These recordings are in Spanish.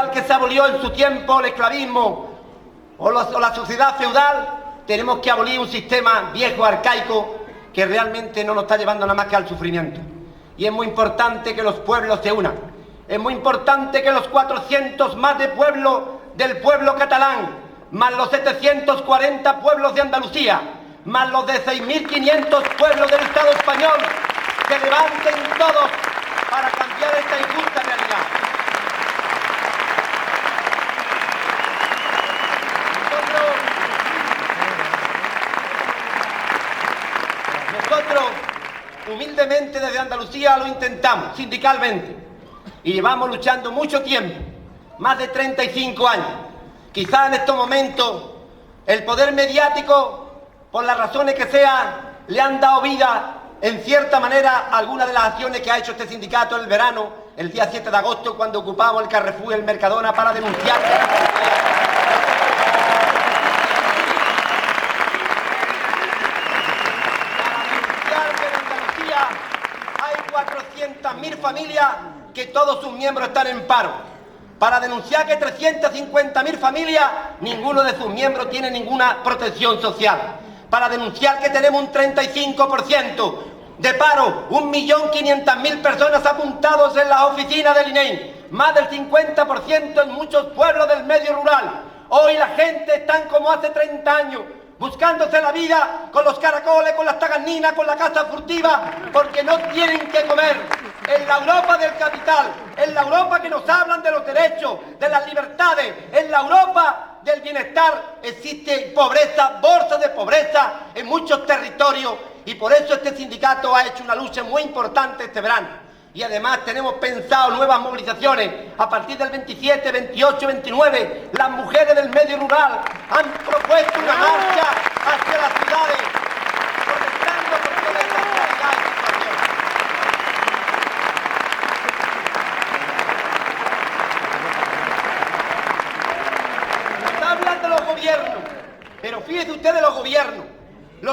igual que se abolió en su tiempo el esclavismo o la sociedad feudal, tenemos que abolir un sistema viejo, arcaico, que realmente no nos está llevando nada más que al sufrimiento. Y es muy importante que los pueblos se unan. Es muy importante que los 400 más de pueblos del pueblo catalán, más los 740 pueblos de Andalucía, más los de 6.500 pueblos del Estado español, se levanten todos para cambiar esta injusta realidad. Nosotros, humildemente desde Andalucía, lo intentamos, sindicalmente, y llevamos luchando mucho tiempo, más de 35 años. Quizá en estos momentos el poder mediático, por las razones que sean, le han dado vida, en cierta manera, a algunas de las acciones que ha hecho este sindicato en el verano, el día 7 de agosto, cuando ocupamos el Carrefour y el Mercadona para denunciar que en Andalucía hay 400.000 familias que todos sus miembros están en paro. Para denunciar que 350.000 familias, ninguno de sus miembros tiene ninguna protección social. Para denunciar que tenemos un 35% de paro, 1.500.000 personas apuntados en las oficinas del INEI, más del 50% en muchos pueblos del medio rural. Hoy la gente está como hace 30 años, buscándose la vida con los caracoles, con las taganinas, con la caza furtiva, porque no tienen que comer. En la Europa del capital, en la Europa que nos hablan de los derechos, de las libertades, en la Europa del bienestar, existe pobreza, bolsa de pobreza en muchos territorios, y por eso este sindicato ha hecho una lucha muy importante este verano. Y además tenemos pensado nuevas movilizaciones. A partir del 27, 28, 29, las mujeres del medio rural han propuesto una marcha hacia las ciudades, protestando por toda esta realidad y situación. Nos hablan de los gobiernos, pero fíjense ustedes los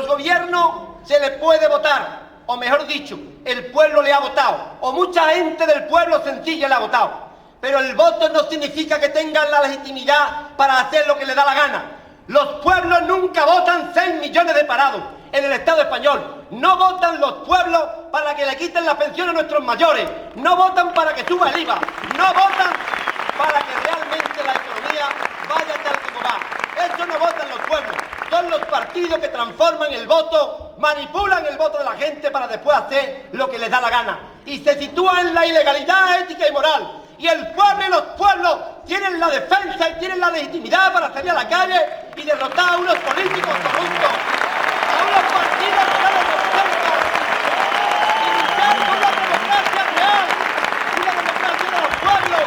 gobiernos se les puede votar, o mejor dicho, el pueblo le ha votado, o mucha gente del pueblo sencilla le ha votado, pero el voto no significa que tengan la legitimidad para hacer lo que les da la gana. Los pueblos nunca votan 6 millones de parados en el Estado español. No votan los pueblos para que le quiten la pensión a nuestros mayores, no votan para que suba el IVA, no votan para que realmente la economía vaya tal como va. Eso no votan los pueblos, son los partidos que transforman el voto, manipulan el voto de la gente para después hacer lo que les da la gana. Y se sitúan en la ilegalidad ética y moral. Y el pueblo y los pueblos tienen la defensa y tienen la legitimidad para salir a la calle y derrotar a unos políticos corruptos, a unos partidos que no les representan, y luchar por la democracia real, una democracia de los pueblos.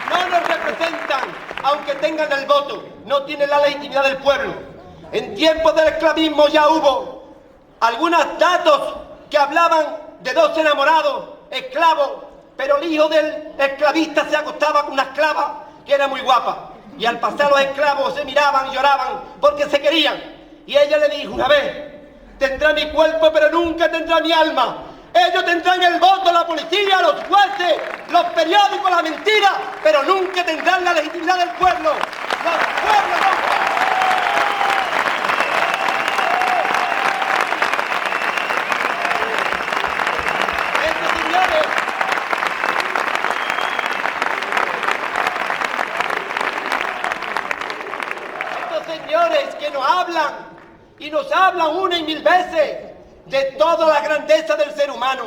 No nos representan, aunque tengan el voto, no tienen la legitimidad del pueblo. En tiempos del esclavismo ya hubo algunos datos que hablaban de 2 enamorados, esclavos, pero el hijo del esclavista se acostaba con una esclava que era muy guapa. Y al pasar los esclavos se miraban y lloraban porque se querían. Y ella le dijo una vez: tendrá mi cuerpo pero nunca tendrá mi alma. Ellos tendrán el voto, la policía, los jueces, los periódicos, la mentira, pero nunca tendrán la legitimidad del pueblo. Los pueblos no. Que nos hablan, y nos hablan una y mil veces de toda la grandeza del ser humano,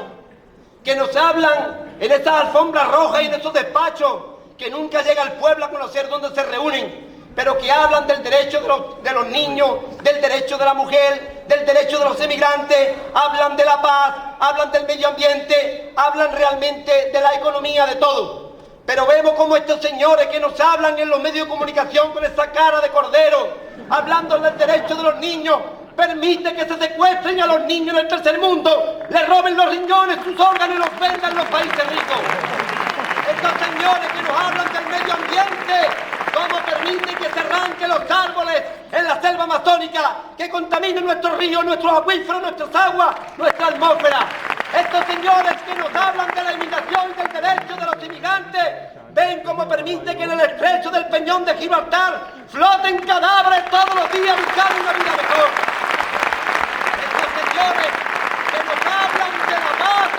que nos hablan en esas alfombras rojas y en esos despachos que nunca llega al pueblo a conocer dónde se reúnen, pero que hablan del derecho de los niños, del derecho de la mujer, del derecho de los emigrantes, hablan de la paz, hablan del medio ambiente, hablan realmente de la economía, de todo. Pero vemos como estos señores que nos hablan en los medios de comunicación con esa cara de cordero, hablando del derecho de los niños, permite que se secuestren a los niños del tercer mundo, les roben los riñones, sus órganos y los vendan en los países ricos. Estos señores que nos hablan del medio ambiente, cómo permiten que se arranquen los árboles en la selva amazónica, que contaminen nuestros ríos, nuestros acuíferos, nuestras aguas, nuestra atmósfera. Estos señores que nos hablan de la inmigración permite que en el estrecho del Peñón de Gibraltar floten cadáveres todos los días buscando una vida mejor. Estos señores que nos hablan de la paz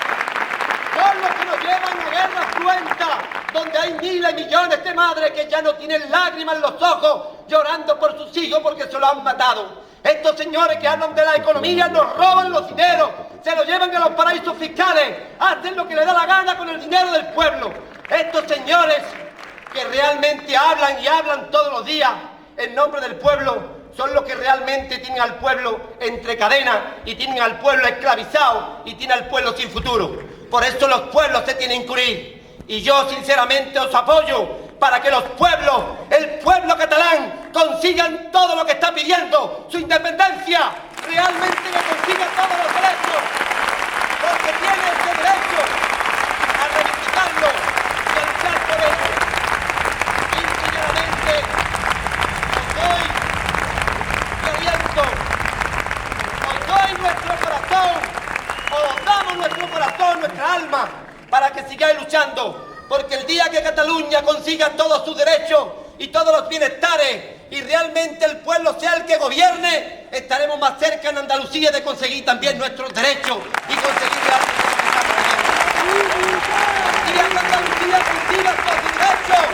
son los que nos llevan a guerras cruentas, donde hay miles y millones de madres que ya no tienen lágrimas en los ojos llorando por sus hijos porque se lo han matado. Estos señores que hablan de la economía nos roban los dineros, se los llevan a los paraísos fiscales, hacen lo que les da la gana con el dinero del pueblo. Estos señores que realmente hablan y hablan todos los días en nombre del pueblo son los que realmente tienen al pueblo entre cadenas y tienen al pueblo esclavizado y tienen al pueblo sin futuro. Por eso los pueblos se tienen que unir. Y yo sinceramente os apoyo para que los pueblos, el pueblo catalán, consigan todo lo que está pidiendo, su independencia, realmente que consigan todos los derechos, porque tiene ese derecho a reivindicarlo y a luchar por ello. Y sinceramente os doy mi aliento, os doy nuestro corazón, os damos nuestro corazón, nuestra alma, para que sigáis luchando. Porque el día que Cataluña consiga todos sus derechos y todos los bienestares y realmente el pueblo sea el que gobierne, estaremos más cerca en Andalucía de conseguir también nuestros derechos y conseguir y que Andalucía consiga sus derechos,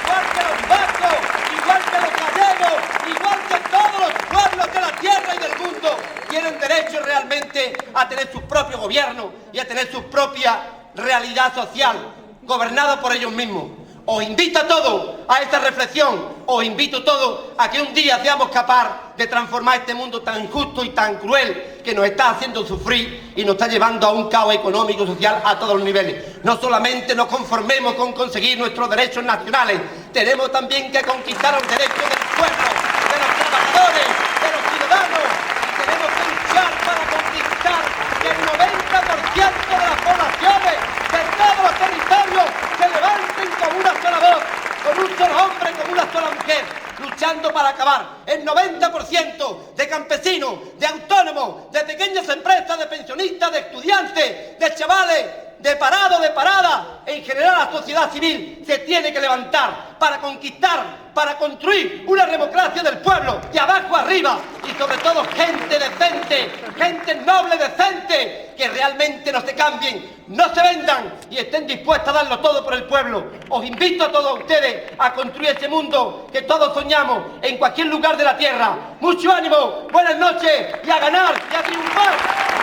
igual que los vascos, igual que los gallegos, igual que todos los pueblos de la tierra y del mundo, tienen derecho realmente a tener sus propios gobiernos y a tener su propia realidad social, gobernado por ellos mismos. Os invito a todos a esta reflexión, os invito a todos a que un día seamos capaces de transformar este mundo tan injusto y tan cruel que nos está haciendo sufrir y nos está llevando a un caos económico y social a todos los niveles. No solamente nos conformemos con conseguir nuestros derechos nacionales, tenemos también que conquistar los derechos del pueblo, de los trabajadores, de los ciudadanos, y tenemos que luchar para conquistar que el 90% de las poblaciones de todos los territorios se levanten con una sola voz, con un solo hombre, con una sola mujer, luchando para acabar. El 90% de campesinos, de autónomos, de pequeñas empresas, de pensionistas, de estudiantes, de chavales, de parados, de parada, en general la sociedad civil se tiene que levantar para conquistar, para construir una democracia del pueblo, de abajo arriba, y sobre todo gente decente, gente noble, decente, que realmente no se cambien, no se vendan y estén dispuestos a darlo todo por el pueblo. Os invito a todos ustedes a construir ese mundo que todos soñamos en cualquier lugar de la tierra. Mucho ánimo, buenas noches y a ganar y a triunfar.